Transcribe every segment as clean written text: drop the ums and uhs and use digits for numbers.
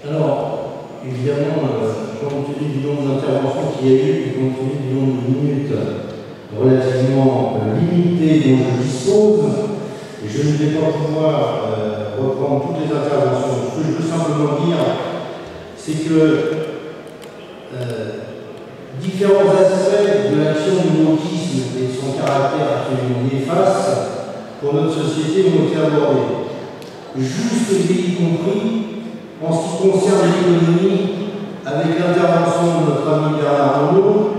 Alors, évidemment, compte tenu du nombre d'interventions qu'il y a eu, et compte tenu du nombre de minutes relativement limité dont je dispose, je ne vais pas pouvoir reprendre toutes les interventions. Ce que je veux simplement dire, c'est que différents aspects de l'action du wokisme et son caractère absolument néfaste pour notre société ont été abordés. Juste et y compris en ce qui concerne l'économie, avec l'intervention de notre ami Bernard Arnault,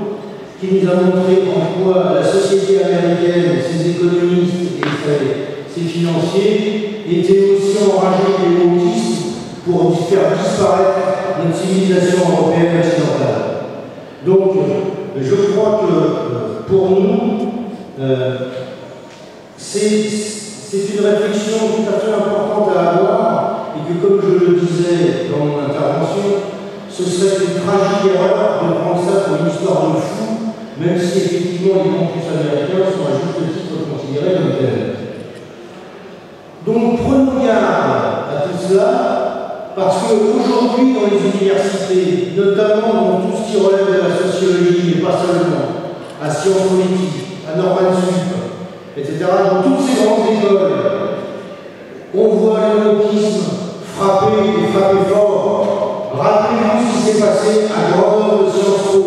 qui nous a montré en quoi la société américaine, ses économistes et ses financiers étaient aussi enragés des wokistes pour faire disparaître notre civilisation européenne occidentale. Donc, je crois que pour nous, c'est une réflexion tout à fait importante à avoir et que, comme je le disais dans mon intervention, ce serait une tragique erreur de prendre ça pour une histoire de fou, même si effectivement les campus américains sont à juste titre considérés comme tels. Donc prenons garde à tout cela, parce qu'aujourd'hui dans les universités, notamment dans tout ce qui relève de la sociologie, mais pas seulement, à sciences politiques, à Norman Sup, etc., dans toutes ces grandes écoles, on voit le wokisme frapper et frapper fort. Rappelez-vous ce qui s'est passé à grandeur de Sciences Po.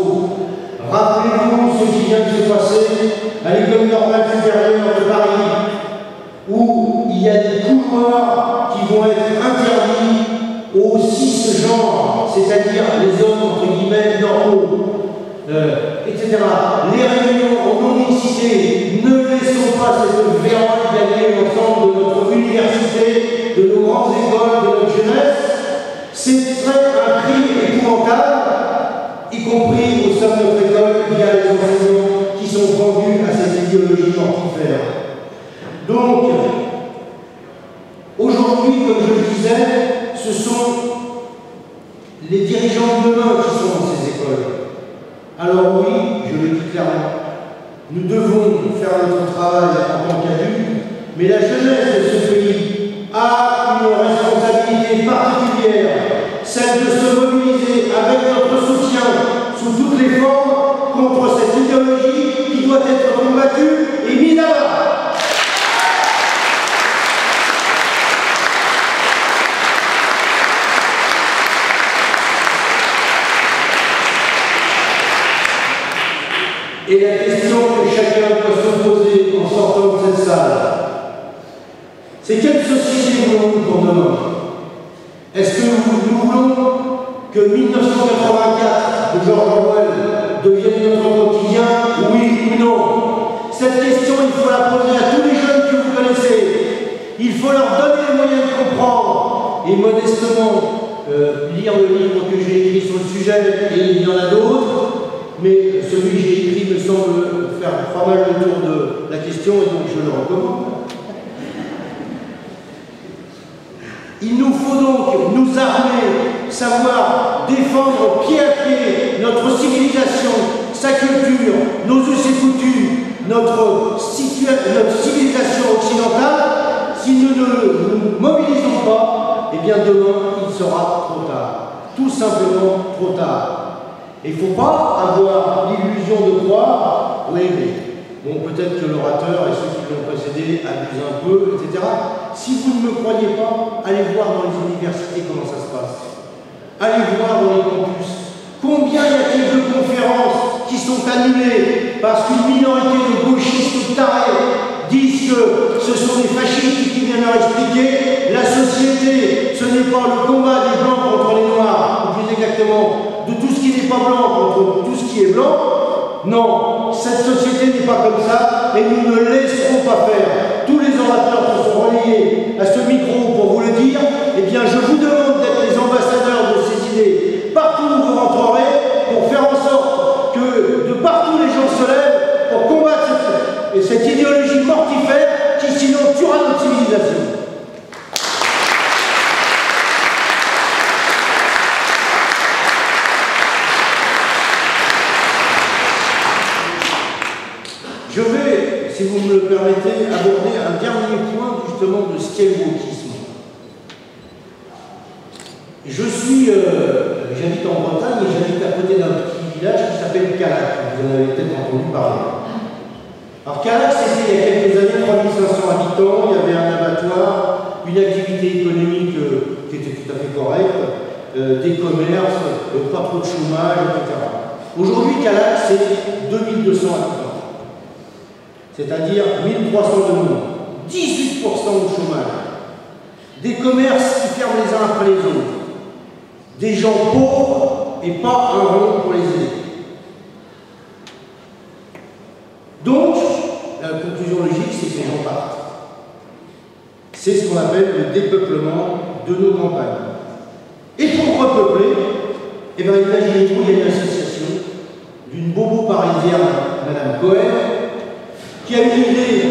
Rappelez-vous ce qui vient de se passer à l'École normale supérieure de Paris, où il y a des couloirs qui vont être interdits aux 6 genres, c'est-à-dire les hommes entre guillemets normaux, etc. Les réunions en non-mixité, ne laissons pas cette vérole gagner l'ensemble de notre université, de nos grandes écoles, de notre jeunesse. C'est un cri épouvantable, y compris au sein de notre école, il y a les enseignants qui sont vendus à cette idéologie mortifère. Donc, aujourd'hui, comme je le disais, ce sont les dirigeants de demain qui sont dans ces écoles. Alors oui, je le dis clairement, nous devons faire notre travail en tant qu'adultes, mais la jeunesse de ce pays a une responsabilité particulière, celle de se mobiliser avec notre soutien sous toutes les formes contre cette idéologie qui doit être combattue et mise à bas. Et la question que chacun doit se poser en sortant de cette salle, c'est quelle société voulons-nous pour demain? Est-ce que nous voulons que 1984 de George Orwell devienne notre quotidien? Oui ou non? Cette question, il faut la poser à tous les jeunes que vous connaissez. Il faut leur donner les moyens de comprendre et modestement lire le livre que j'ai écrit sur le sujet, et il y en a d'autres. Mais celui que j'ai écrit me semble faire pas mal le tour de la question et donc je le recommande. Il nous faut donc nous armer, savoir défendre pied à pied notre civilisation, sa culture, nos us et coutumes, notre civilisation occidentale. Si nous ne nous mobilisons pas, eh bien demain il sera trop tard. Tout simplement trop tard. Il ne faut pas avoir l'illusion de croire, oui, mais bon, peut-être que l'orateur et ceux qui l'ont précédé abusent un peu, etc. Si vous ne me croyez pas, allez voir dans les universités comment ça se passe. Allez voir dans les campus. Combien y a-t-il de conférences qui sont annulées parce qu'une minorité de gauchistes tarés disent que ce sont des fascistes qui viennent leur expliquer la société, ce n'est pas le combat des blancs contre les noirs, ou plus exactement, de tout ce qui n'est pas blanc contre tout ce qui est blanc. Non, cette société n'est pas comme ça et nous ne laisserons pas faire. Tous les orateurs se sont reliés à ce micro pour vous le dire. Eh bien, je vous demande d'être les ambassadeurs de ces idées partout où vous rentrerez pour faire en sorte que de partout les gens se lèvent pour combattre cette idéologie mortifère qui sinon tuera notre civilisation. Je vais, si vous me le permettez, aborder un dernier point justement de ce qu'est le wokisme. J'habite en Bretagne et j'habite à côté d'un petit village qui s'appelle Callac. Vous en avez peut-être entendu parler. Alors Callac, c'était il y a quelques années 3500 habitants, il y avait un abattoir, une activité économique qui était tout à fait correcte, des commerces, pas trop de chômage, etc. Aujourd'hui, Callac, c'est 2200 habitants. C'est-à-dire 1300 de moins. 18% de chômage. Des commerces qui ferment les uns après les autres. Des gens pauvres et pas un rond pour les aider. Donc, la conclusion logique, c'est que les gens partent. C'est ce qu'on appelle le dépeuplement de nos campagnes. Et pour repeupler, eh bien, imaginez-vous, il y a une association d'une bobo parisienne, Madame Cohen, qui a eu l'idée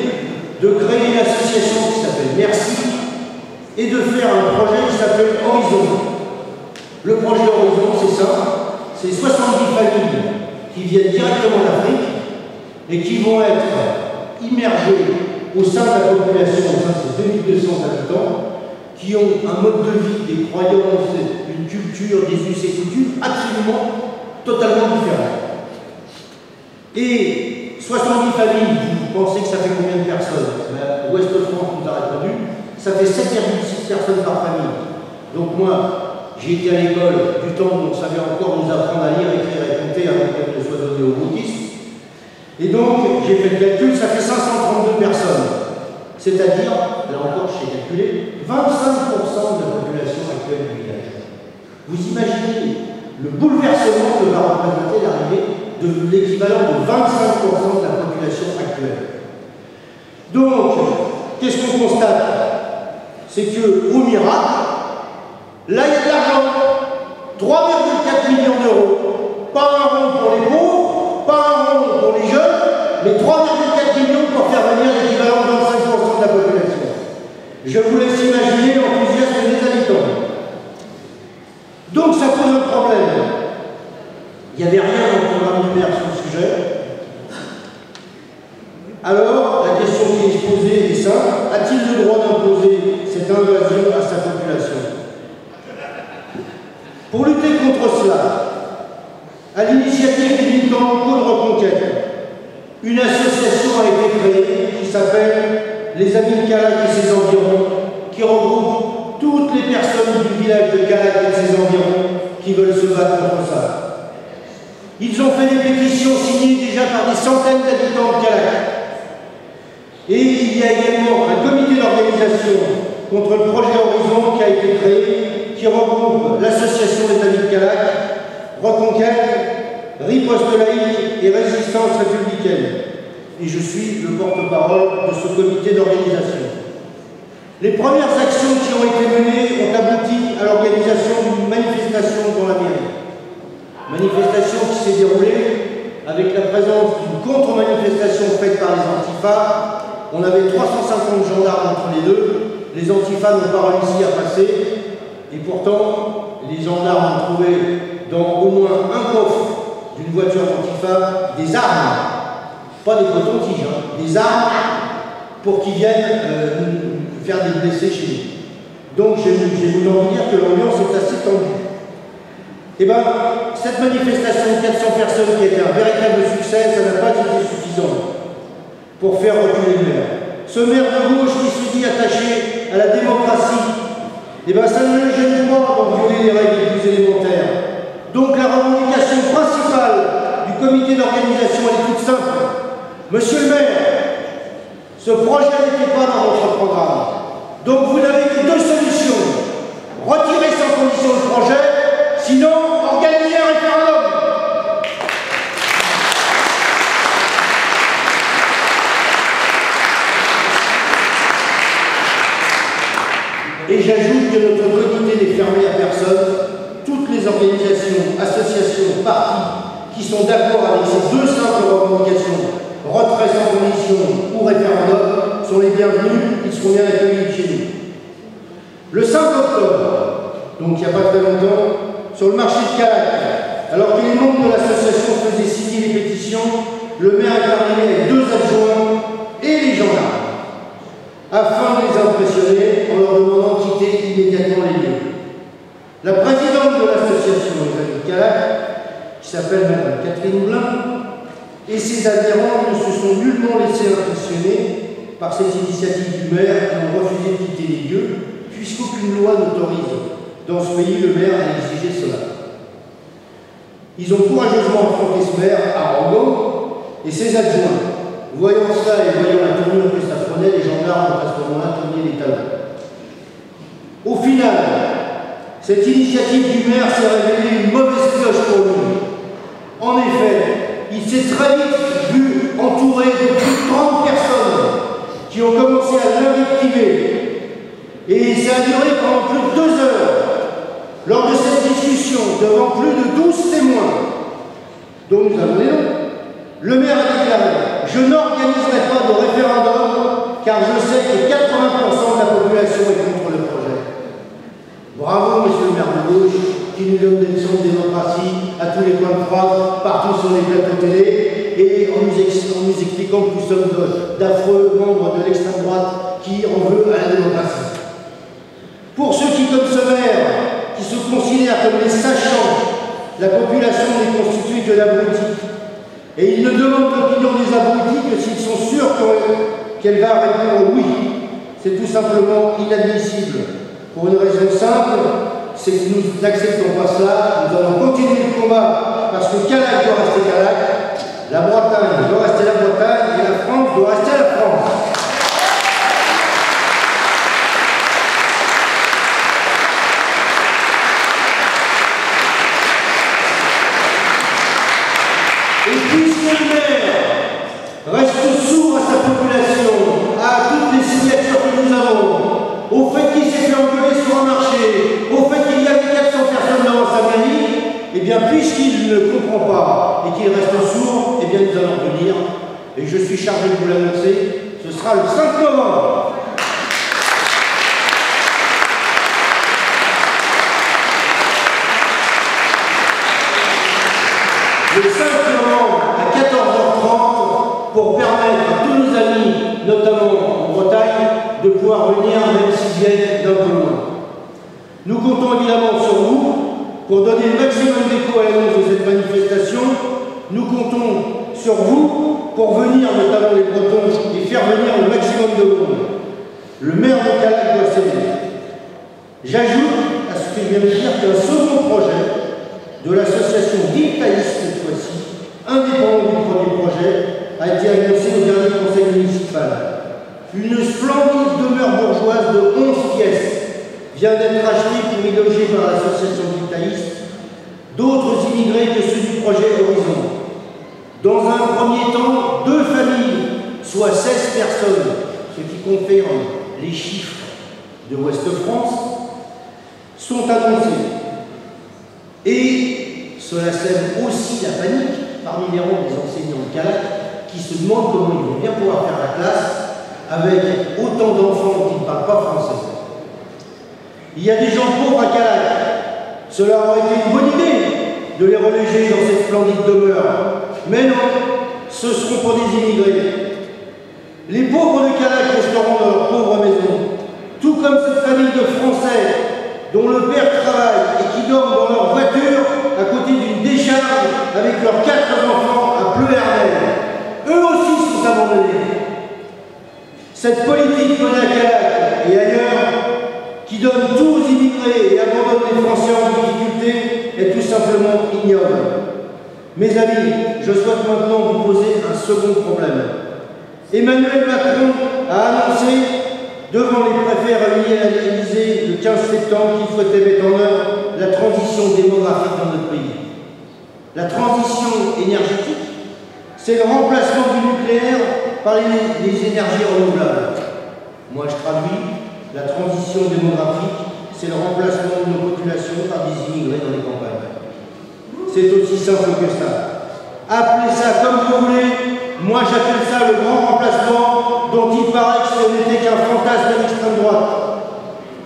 de créer une association qui s'appelle Merci et de faire un projet qui s'appelle Horizon. Le projet Horizon, c'est ça, c'est 70 familles qui viennent directement d'Afrique et qui vont être immergées au sein de la population, au sein de ces 2200 habitants, qui ont un mode de vie, des croyances, une culture, des us et coutumes absolument, totalement différents. Et 70 familles, vous pensez que ça fait combien de personnes? Ouest France nous a répondu, ça fait 7,6 personnes par famille. Donc moi, j'ai été à l'école du temps où on savait encore nous apprendre à lire, écrire et compter avant qu'elle ne soit donnée aux bouddhistes. Et donc, j'ai fait le calcul, ça fait 532 personnes. C'est-à-dire, là encore, j'ai calculé, 25% de la population actuelle du village. Vous imaginez le bouleversement que va représenter l'arrivée de l'équivalent de 25% de la population actuelle. Donc, qu'est-ce qu'on constate? C'est que, au miracle, là, il y a de l'argent. 3,4 millions d'euros. Pas un rond pour les pauvres, pas un rond pour les jeunes, mais 3,4 millions pour faire venir l'équivalent de 25% de la population. Je vous laisse imaginer l'enthousiasme des habitants. Donc ça pose un problème. Il n'y avait rien dans le programme du maire sur le sujet. Alors, la question qui est posée est simple. A-t-il le droit d'imposer cette invasion à sa population? Pour lutter contre cela, à l'initiative des militants locaux de Reconquête, une association a été créée qui s'appelle les Amis de Callac et ses environs, qui regroupe toutes les personnes du village de Callac et ses environs qui veulent se battre contre ça. Ils ont fait des pétitions signées déjà par des centaines d'habitants de Callac. Et il y a également un comité d'organisation contre le projet Horizon qui a été créé, qui regroupe l'association des Amis de Callac, Reconquête, Riposte laïque et Résistance républicaine. Et je suis le porte-parole de ce comité d'organisation. Les premières actions qui ont été menées ont abouti à l'organisation d'une manifestation dans la mairie. Manifestation qui s'est déroulée avec la présence d'une contre-manifestation faite par les Antifas. On avait 350 gendarmes entre les deux. Les Antifas n'ont pas réussi à passer. Et pourtant, les gendarmes ont trouvé dans au moins un coffre d'une voiture Antifa des armes. Pas des cotons-tiges, hein, des armes pour qu'ils viennent faire des blessés chez nous. Donc, je vais vous en dire que l'ambiance est assez tendue. Eh bien, cette manifestation de 400 personnes qui a été un véritable succès, ça n'a pas été suffisant pour faire reculer le maire. Ce maire de gauche qui se dit attaché à la démocratie, eh bien, ça ne le gêne pas d'en violer les règles les plus élémentaires. Donc, la revendication principale du comité d'organisation, elle est toute simple. Monsieur le maire, ce projet n'était pas dans votre programme. Donc, vous n'avez que deux solutions. Retirer sans condition le projet, sinon, organiser un référendum. Et j'ajoute que notre comité n'est fermé à personne. Toutes les organisations, associations, partis qui sont d'accord avec ces deux simples revendications, retrait sans condition ou référendum, sont les bienvenus, ils seront bien accueillis chez nous. Le 5 octobre, donc il n'y a pas très longtemps, sur le marché de Callac, alors que les membres de l'association faisaient signer les pétitions, le maire est arrivé avec deux adjoints et les gendarmes, afin de les impressionner en leur demandant de quitter immédiatement les lieux. La presse qui s'appelle Mme Catherine Blin, et ses adhérents ne se sont nullement laissés impressionner par ces initiatives du maire qui ont refusé de quitter les lieux, puisqu'aucune loi n'autorise dans ce pays le maire à exiger cela. Ils ont courageusement affronté ce maire arrogant et ses adjoints. Voyant cela et voyant la tournure que ça prenait, les gendarmes ont à ce moment-là tourné les talons. Au final, cette initiative du maire s'est révélée une mauvaise pioche pour lui. En effet, il s'est très vite vu entouré de plus de 30 personnes qui ont commencé à l'invectiver. Et ça a duré pendant plus de 2 heures. Lors de cette discussion, devant plus de 12 témoins, dont nous avons les noms, le maire a déclaré « Je n'organiserai pas de référendum car je sais que 80% de la population est contre le projet. » Bravo, monsieur le maire de gauche, qui nous donne des leçons de démocratie à tous les coins de France, partout sur les plateaux télé, et en nous expliquant que nous sommes d'affreux membres de l'extrême droite qui en veut à la démocratie. Pour ceux qui, comme ce maire, qui se considèrent comme les sachants, la population n'est constituée que d'abrutis. Et ils ne demandent l'opinion des abrutis que s'ils sont sûrs qu'elle va répondre oui. C'est tout simplement inadmissible. Pour une raison simple, c'est que nous n'acceptons pas cela. Nous allons continuer le combat parce que Calac doit rester Calac, la Bretagne doit rester la Bretagne et la France doit rester la France. Reste sourd à sa population, à toutes les signatures que nous avons, au fait qu'il s'est fait engueuler sur un marché, au fait qu'il y avait 400 personnes devant sa mairie, et bien puisqu'il ne comprend pas et qu'il reste sourd, et bien nous allons venir, et je suis chargé de vous l'annoncer, ce sera le 5 novembre. Le 5 novembre à 14h30, pour permettre à tous nos amis, notamment en Bretagne, de pouvoir venir, même s'ils viennent d'un peu loin. Nous comptons évidemment sur vous pour donner le maximum d'écho à l'annonce de cette manifestation. Nous comptons sur vous pour venir, notamment les Bretons, et faire venir le maximum de monde. Le maire de Calac doit céder. J'ajoute à ce que je viens de dire qu'un second projet de l'association Viltaïs, cette fois-ci, indépendant du premier projet, a été annoncé au dernier conseil municipal. Une splendide demeure bourgeoise de 11 pièces vient d'être achetée pour y loger par l'association Viltaïs d'autres immigrés que ceux du projet Horizon. Dans un premier temps, 2 familles, soit 16 personnes, ce qui confirme les chiffres de Ouest-France, sont annoncés. Et cela sème aussi la panique parmi les rangs des enseignants de Calac qui se demandent comment ils vont bien pouvoir faire la classe avec autant d'enfants qui ne parlent pas français. Il y a des gens pauvres à Calac. Cela aurait été une bonne idée de les reléger dans cette splendide demeure. Mais non, ce seront pour des immigrés. Les pauvres de Calac resteront dans leur pauvre maison, tout comme cette famille de Français dont le père travaille et qui dorment dans leur voiture à côté d'une décharge avec leurs 4 enfants à Pleuhermel. Eux aussi sont abandonnés. Cette politique menée à Calac et ailleurs, qui donne tout aux immigrés et abandonne les Français en difficulté, est tout simplement ignoble. Mes amis, je souhaite maintenant vous poser un second problème. Emmanuel Macron a annoncé devant les préfets réunis à l'Élysée le 15 septembre qu'il souhaitait mettre en œuvre la transition démographique dans notre pays. La transition énergétique, c'est le remplacement du nucléaire par les énergies renouvelables. Moi je traduis, la transition démographique, c'est le remplacement de nos populations par des immigrés dans les campagnes. C'est aussi simple que ça. Appelez ça comme vous voulez. Moi, j'appelle ça le grand remplacement dont il paraît que ce n'était qu'un fantasme de l'extrême droite.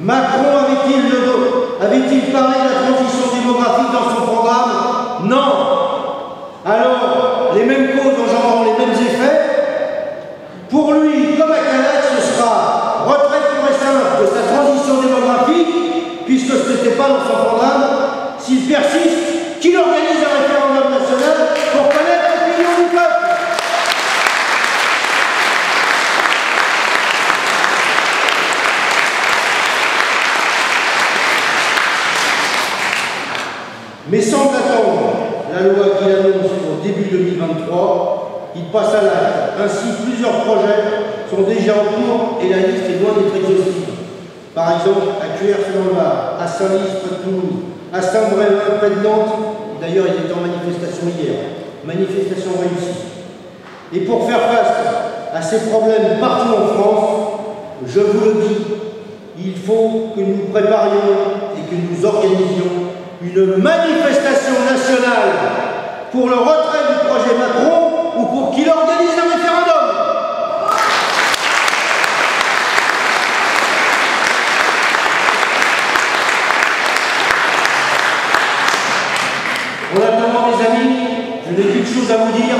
Macron avait-il parlé de la transition démographique dans son programme? Non. Alors, les mêmes causes engendrant les mêmes effets. Pour lui, comme à Calac, ce sera retraite pure et simple de sa transition démographique, puisque ce n'était pas dans son programme. S'il persiste, qu'il organise un référendum national. Mais sans attendre la loi qu'il annonce au début 2023, il passe à l'acte. Ainsi, plusieurs projets sont déjà en cours et la liste est loin d'être exhaustive. Par exemple, à Cuers dans le Var, à Saint-Lys près de Toulouse, à Saint-Brévin près de Nantes. D'ailleurs, il était en manifestation hier. Manifestation réussie. Et pour faire face à ces problèmes partout en France, je vous le dis, il faut que nous préparions et que nous organisions une manifestation nationale pour le retrait du projet Macron ou pour qu'il organise un référendum. En attendant, mes amis, je n'ai qu'une chose à vous dire.